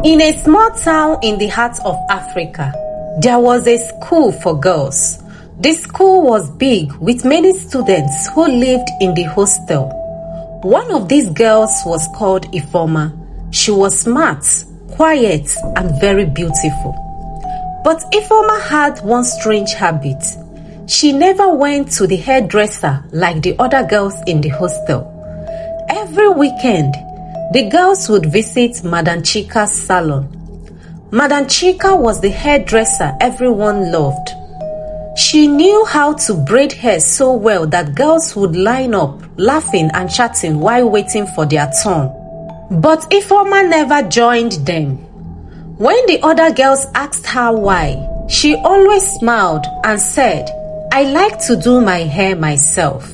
In a small town in the heart of Africa, there was a school for girls. The school was big with many students who lived in the hostel. One of these girls was called Ifeoma. She was smart, quiet, and very beautiful. But Ifeoma had one strange habit. She never went to the hairdresser like the other girls in the hostel. Every weekend, the girls would visit Madam Chica's salon. Madam Chica was the hairdresser everyone loved. She knew how to braid hair so well that girls would line up, laughing and chatting while waiting for their turn. But Ifeoma never joined them. When the other girls asked her why, she always smiled and said, "I like to do my hair myself."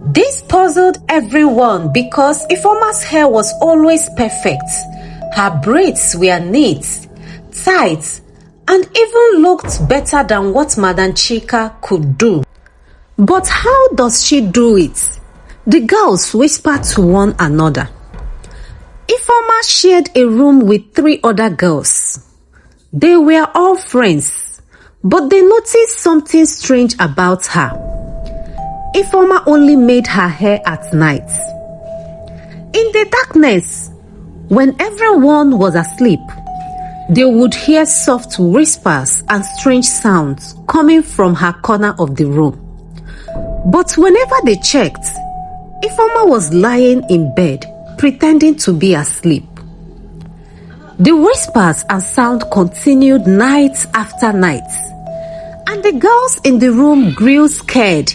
This puzzled everyone because Ifeoma's hair was always perfect. Her braids were neat, tight, and even looked better than what Madam Chica could do. But how does she do it? The girls whispered to one another. Ifeoma shared a room with 3 other girls. They were all friends, but they noticed something strange about her. Ifeoma only made her hair at night. In the darkness, when everyone was asleep, they would hear soft whispers and strange sounds coming from her corner of the room. But whenever they checked, Ifeoma was lying in bed, pretending to be asleep. The whispers and sound continued night after night, and the girls in the room grew scared.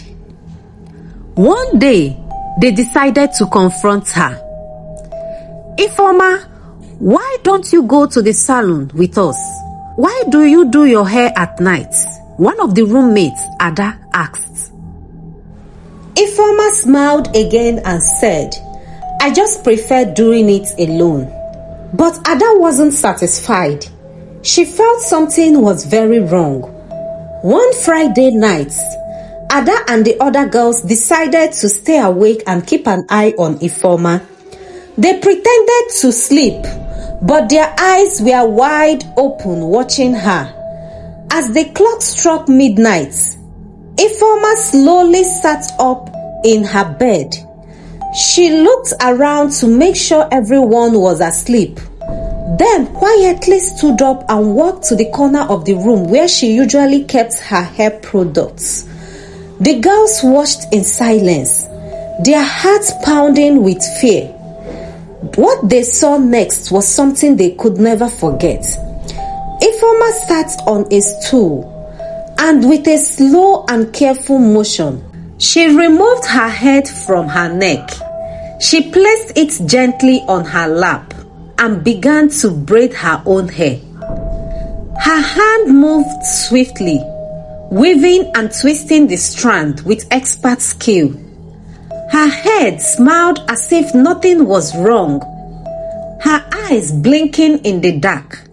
One day, they decided to confront her. "Ifeoma, why don't you go to the salon with us? Why do you do your hair at night?" one of the roommates, Ada, asked. Ifeoma smiled again and said, "I just prefer doing it alone." But Ada wasn't satisfied. She felt something was very wrong. One Friday night, Ada and the other girls decided to stay awake and keep an eye on Ifeoma. They pretended to sleep, but their eyes were wide open watching her. As the clock struck midnight, Ifeoma slowly sat up in her bed. She looked around to make sure everyone was asleep, then quietly stood up and walked to the corner of the room where she usually kept her hair products. The girls watched in silence, their hearts pounding with fear. What they saw next was something they could never forget. Ifeoma sat on a stool, and with a slow and careful motion, she removed her head from her neck. She placed it gently on her lap and began to braid her own hair. Her hand moved swiftly, weaving and twisting the strand with expert skill. Her head smiled as if nothing was wrong, her eyes blinking in the dark.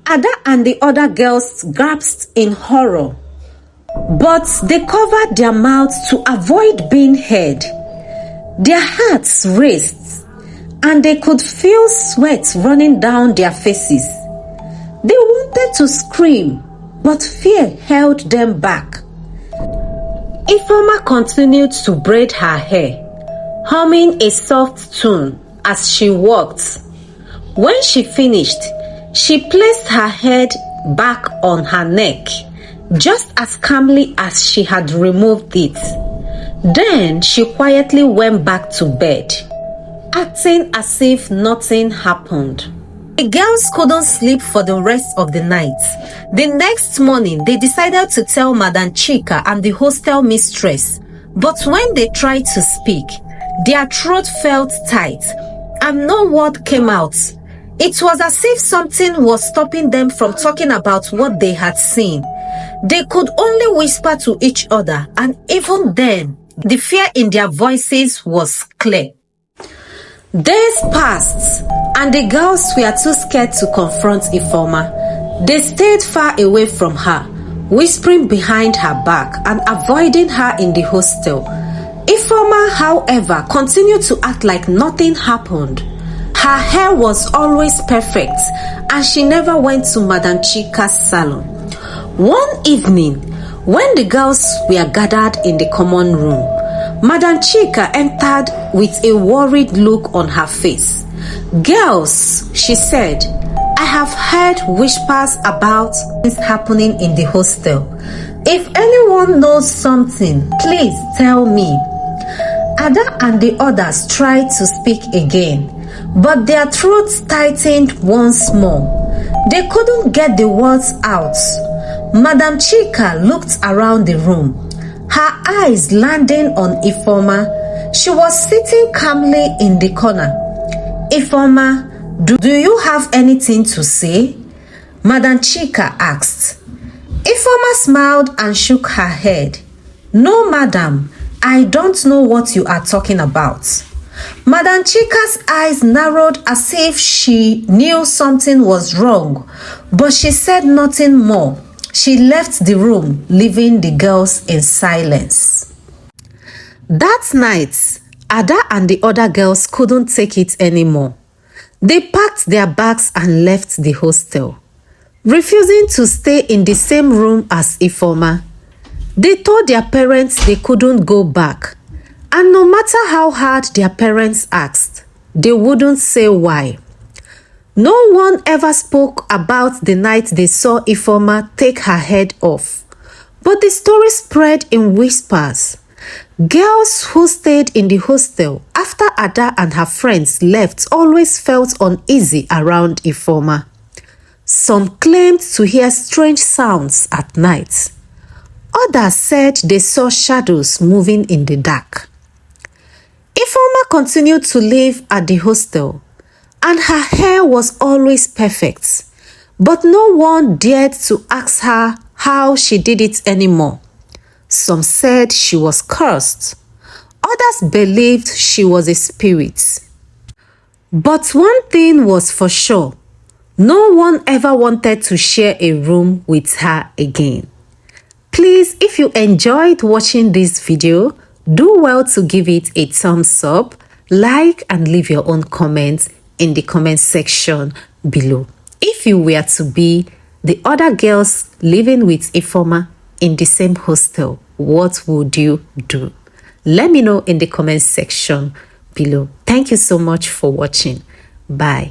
Ada and the other girls gasped in horror, but they covered their mouths to avoid being heard. Their hearts raced, and they could feel sweat running down their faces. They wanted to scream, but fear held them back. Ifeoma continued to braid her hair, humming a soft tune as she walked. When she finished, she placed her head back on her neck, just as calmly as she had removed it. Then she quietly went back to bed, acting as if nothing happened. The girls couldn't sleep for the rest of the night. The next morning, they decided to tell Madam Chica and the hostel mistress. But when they tried to speak, their throat felt tight and no word came out. It was as if something was stopping them from talking about what they had seen. They could only whisper to each other, and even then, the fear in their voices was clear. Days passed, and the girls were too scared to confront Ifeoma. They stayed far away from her, whispering behind her back and avoiding her in the hostel. Ifeoma, however, continued to act like nothing happened. Her hair was always perfect and she never went to Madam Chica's salon. One evening, when the girls were gathered in the common room, Madam Chica entered with a worried look on her face. "Girls," she said, "I have heard whispers about things happening in the hostel. If anyone knows something, please tell me." Ada and the others tried to speak again, but their throats tightened once more. They couldn't get the words out. Madam Chica looked around the room, her eyes landing on Ifeoma. She was sitting calmly in the corner. "Ifeoma, do you have anything to say?" Madam Chica asked. Ifeoma smiled and shook her head. "No, madam, I don't know what you are talking about." Madam Chica's eyes narrowed as if she knew something was wrong, but she said nothing more. She left the room, leaving the girls in silence. That night, Ada and the other girls couldn't take it anymore. They packed their bags and left the hostel, refusing to stay in the same room as Ifeoma. They told their parents they couldn't go back, and no matter how hard their parents asked, they wouldn't say why. No one ever spoke about the night they saw Ifeoma take her head off, but the story spread in whispers. Girls who stayed in the hostel after Ada and her friends left always felt uneasy around Ifeoma. Some claimed to hear strange sounds at night. Others said they saw shadows moving in the dark. Ifeoma continued to live at the hostel, and her hair was always perfect, but no one dared to ask her how she did it anymore. Some said she was cursed. Others believed she was a spirit. But one thing was for sure: no one ever wanted to share a room with her again. Please, if you enjoyed watching this video, do well to give it a thumbs up, like, and leave your own comments in the comment section below. If you were to be the other girls living with Ifeoma in the same hostel, what would you do? Let me know in the comment section below. Thank you so much for watching. Bye.